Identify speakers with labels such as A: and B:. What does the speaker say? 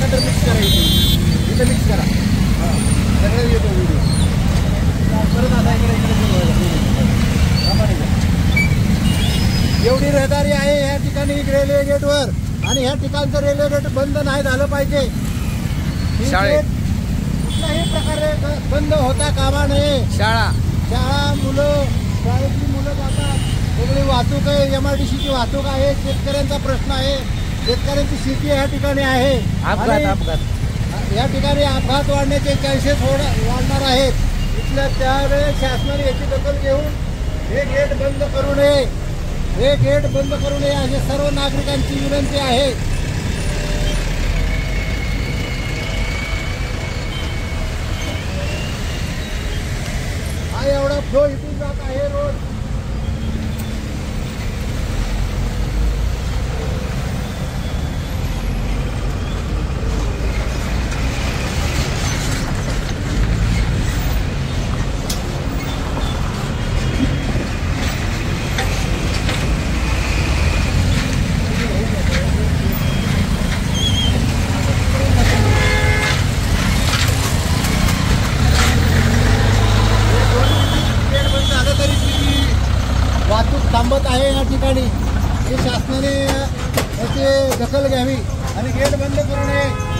A: एकत्र मिक्स करायची, इथं मिक्स करा. हां सगळं येतो व्हिडिओ. परत आता इकडे एवढी रहदारी आहे ह्या ठिकाणी रेल्वे गेटवर, आणि ह्या ठिकाणचं रेल्वे गेट बंद नाही झालं पाहिजे. कुठल्याही प्रकारे बंद होता कामा नये. शाळा मुलं, शाळेतली मुलं जातात, सगळी वाहतूक आहे, MRTCची वाहतूक आहे, शेतकऱ्यांचा प्रश्न आहे, शेतकऱ्यांची शेती ह्या ठिकाणी आहे. या ठिकाणी अपघात वाढण्याचे चान्सेस वाढणार आहेत. इथल्या त्यावेळेस शासनाने याची दखल घेऊन हे गेट बंद करू नये, हे गेट बंद करू नये अशी सर्व नागरिकांची विनंती आहे. हा एवढा फ्लो इथून जात आहे रोड. वाहतूक थांबत आहे या ठिकाणी. हे शासनाने याची दखल घ्यावी आणि गेट बंद करू नये.